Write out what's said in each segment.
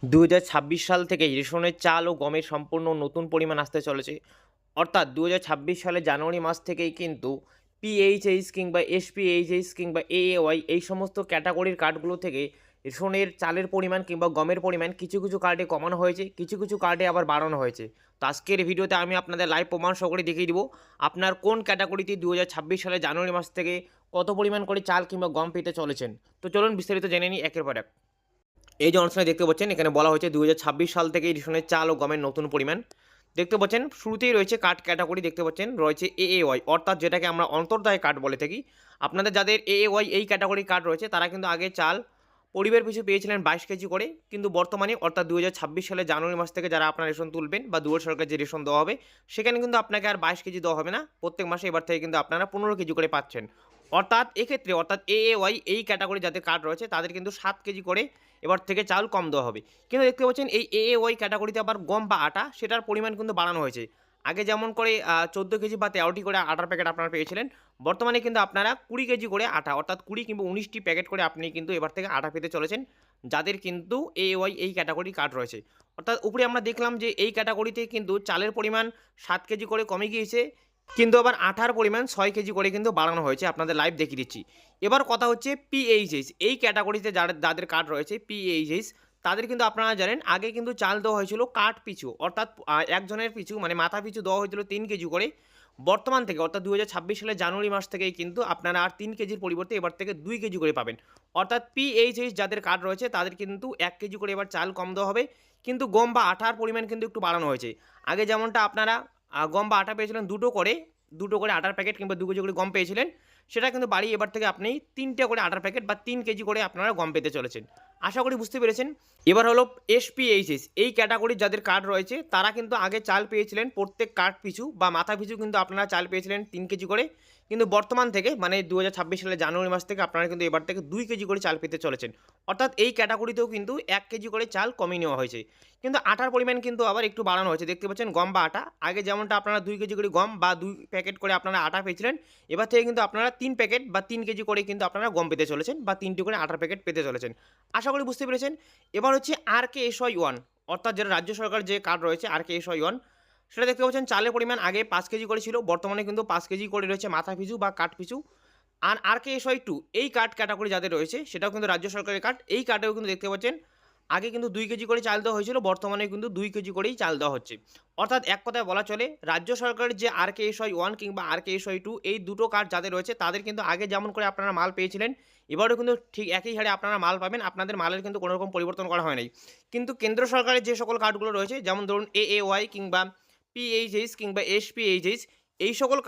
২০২৬ সাল থেকে রেশনের চাল ও গমের সম্পূর্ণ নতুন পরিমাণ আসতে চলেছে। অর্থাৎ ২০২৬ সালের জানুয়ারি মাস থেকেই কিন্তু পিএইচএইচ কিংবা এসপিএইচএইচ কিংবা এএওয়াই এই সমস্ত ক্যাটাগরির কার্ডগুলো থেকে রেশনের চালের পরিমাণ কিংবা গমের পরিমাণ কিছু কিছু কার্ডে কমানো হয়েছে, কিছু কিছু কার্ডে আবার বাড়ানো হয়েছে। তো আজকের ভিডিওতে আমি আপনাদের লাইভ প্রমাণ সহকারে দেখিয়ে দিব আপনার কোন ক্যাটাগরিতে ২০২৬ সালের জানুয়ারি মাস থেকে কত পরিমাণ করে চাল কিংবা গম পেতে চলেছেন। তো চলুন বিস্তারিত জেনে নিই একের পর এক। এই যে অনুষ্ঠানে দেখতে পাচ্ছেন এখানে বলা হয়েছে ২০২৬ সাল থেকে রেশনের চাল ও গমের নতুন পরিমাণ দেখতে পাচ্ছেন। শুরুতেই রয়েছে কার্ড ক্যাটাগরি দেখতে পাচ্ছেন, রয়েছে এএওয়াই অর্থাৎ যেটাকে আমরা অন্তর্দায় কার্ড বলে থাকি। আপনাদের যাদের এএওয়াই এই ক্যাটাগরি কার্ড রয়েছে তারা কিন্তু আগে চাল পরিবার পিছু পেয়েছিলেন 22 কেজি করে, কিন্তু বর্তমানে অর্থাৎ ২০২৬ সালে জানুয়ারি মাস থেকে যারা আপনার রেশন তুলবেন বা দুয়ারে সরকার যে রেশন দেওয়া হবে সেখানে কিন্তু আপনাকে আর 22 কেজি দেওয়া হবে না, প্রত্যেক মাসে এবার থেকে কিন্তু আপনারা 15 কেজি করে পাচ্ছেন। অর্থাৎ এক্ষেত্রে অর্থাৎ এএওয়াই এই ক্যাটাগরি যাদের কার্ড রয়েছে তাদের কিন্তু 7 কেজি করে এবার থেকে চাল কম দেওয়া হবে। কিন্তু দেখতে পাচ্ছেন এই এএওয়াই ক্যাটাগরিতে আবার গম বা আটা সেটার পরিমাণ কিন্তু বাড়ানো হয়েছে। আগে যেমন করে 14 কেজি বা 13টি করে আটার প্যাকেট আপনারা পেয়েছিলেন, বর্তমানে কিন্তু আপনারা 20 কেজি করে আটা অর্থাৎ 20 কিংবা 19টি প্যাকেট করে আপনি কিন্তু এবার থেকে আটা পেতে চলেছেন, যাদের কিন্তু এওয়াই এই ক্যাটাগরি কার্ড রয়েছে। অর্থাৎ উপরে আমরা দেখলাম যে এই ক্যাটাগরিতে কিন্তু চালের পরিমাণ 7 কেজি করে কমে গিয়েছে, কিন্তু আবার আটার পরিমাণ 6 কেজি করে কিন্তু বাড়ানো হয়েছে, আপনাদের লাইভ দেখিয়ে দিচ্ছি। এবার কথা হচ্ছে পিএইচএইচ এই ক্যাটাগরিতে যাদের কার্ড রয়েছে পিএইচএইচ তাদের কিন্তু আপনারা জানেন আগে কিন্তু চাল দেওয়া হয়েছিল কাঠ পিছু অর্থাৎ একজনের পিছু মানে মাথা পিছু দেওয়া হয়েছিল 3 কেজি করে। বর্তমান থেকে অর্থাৎ ২০২৬ সালের জানুয়ারি মাস থেকেই কিন্তু আপনারা আর 3 কেজির পরিবর্তে এবার থেকে 2 কেজি করে পাবেন। অর্থাৎ পিএইচএইচ যাদের কার্ড রয়েছে তাদের কিন্তু 1 কেজি করে এবার চাল কম দেওয়া হবে, কিন্তু গম বা আটার পরিমাণ কিন্তু একটু বাড়ানো হয়েছে। আগে যেমনটা আপনারা গম বা আটা পেয়েছিলেন দুটো করে আটার প্যাকেট কিংবা 2 কেজি করে গম পেয়েছিলেন, সেটা কিন্তু বাড়িয়ে এবার থেকে আপনি 3টে করে আটার প্যাকেট বা 3 কেজি করে আপনারা গম পেতে চলেছেন। আশা করি বুঝতে পেরেছেন। এবার হলো এসপিএইচএস এই ক্যাটাগরির যাদের কার্ড রয়েছে তারা কিন্তু আগে চাল পেয়েছিলেন প্রত্যেক কার্ড পিছু বা মাথা পিছু কিন্তু আপনারা চাল পেয়েছিলেন 3 কেজি করে, কিন্তু বর্তমান থেকে মানে ২০২৬ সালের জানুয়ারি মাস থেকে আপনারা কিন্তু এবার থেকে 2 কেজি করে চাল পেতে চলেছেন। অর্থাৎ এই ক্যাটাগরিতেও কিন্তু 1 কেজি করে চাল কমিয়ে নেওয়া হয়েছে, কিন্তু আটার পরিমাণ কিন্তু আবার একটু বাড়ানো হয়েছে। দেখতে পাচ্ছেন গম বা আটা আগে যেমনটা আপনারা 2 কেজি করে গম বা 2 প্যাকেট করে আপনারা আটা পেয়েছিলেন, এবার থেকে কিন্তু আপনারা 3 প্যাকেট বা 3 কেজি করে কিন্তু আপনারা গম পেতে চলেছেন বা 3টি করে আটার প্যাকেট পেতে চলেছেন। আশা করি বুঝতে পেরেছেন। এবার হচ্ছে RKSY-1 অর্থাৎ যেটা রাজ্য সরকার যে কার্ড রয়েছে RKSY-1 সেটা দেখতে পাচ্ছেন চালের পরিমাণ আগে 5 কেজি করে ছিল, বর্তমানে কিন্তু 5 কেজি করে রয়েছে মাথা পিছু বা কাঠ পিছু। আর RKSY-2 এই কার্ড ক্যাটাগরি যাদের রয়েছে সেটাও কিন্তু রাজ্য সরকারের কার্ড, এই কার্ডেও কিন্তু দেখতে পাচ্ছেন আগে কিন্তু 2 কেজি করে চাল দেওয়া হয়েছিল, বর্তমানে কিন্তু 2 কেজি করেই চাল দেওয়া হচ্ছে। অর্থাৎ এক কথায় বলা চলে রাজ্য সরকারের যে RKSY-1 কিংবা RKSY-2 এই দুটো কার্ড যাদের রয়েছে তাদের কিন্তু আগে যেমন করে আপনারা মাল পেয়েছিলেন এবারেও কিন্তু ঠিক একই হারে আপনারা মাল পাবেন, আপনাদের মালের কিন্তু কোনো রকম পরিবর্তন করা হয় নাই। কিন্তু কেন্দ্র সরকারের যে সকল কার্ডগুলো রয়েছে যেমন ধরুন এএওয়াই কিংবা পিএইচএইচ কিংবা এসপিএইচএইচ এই সকল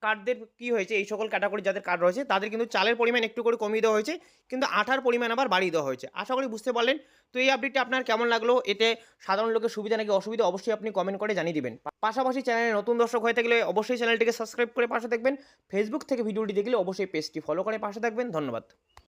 কার্ডদের কী হয়েছে, এই সকল ক্যাটাগরি যাদের কার্ড রয়েছে তাদের কিন্তু চালের পরিমাণ একটু করে কমিয়ে দেওয়া হয়েছে, কিন্তু আটার পরিমাণ আবার বাড়িয়ে দেওয়া হয়েছে। আশা করি বুঝতে পারলেন। তো এই আপডেটটা আপনার কেমন লাগলো, এতে সাধারণ লোকের সুবিধা নাকি অসুবিধা অবশ্যই আপনি কমেন্ট করে জানিয়ে দিবেন। পাশাপাশি চ্যানেলে নতুন দর্শক হয়ে থাকলে অবশ্যই চ্যানেলটিকে সাবস্ক্রাইব করে পাশে থাকবেন। ফেসবুক থেকে ভিডিওটি দেখলে অবশ্যই পেজটি ফলো করে পাশে থাকবেন। ধন্যবাদ।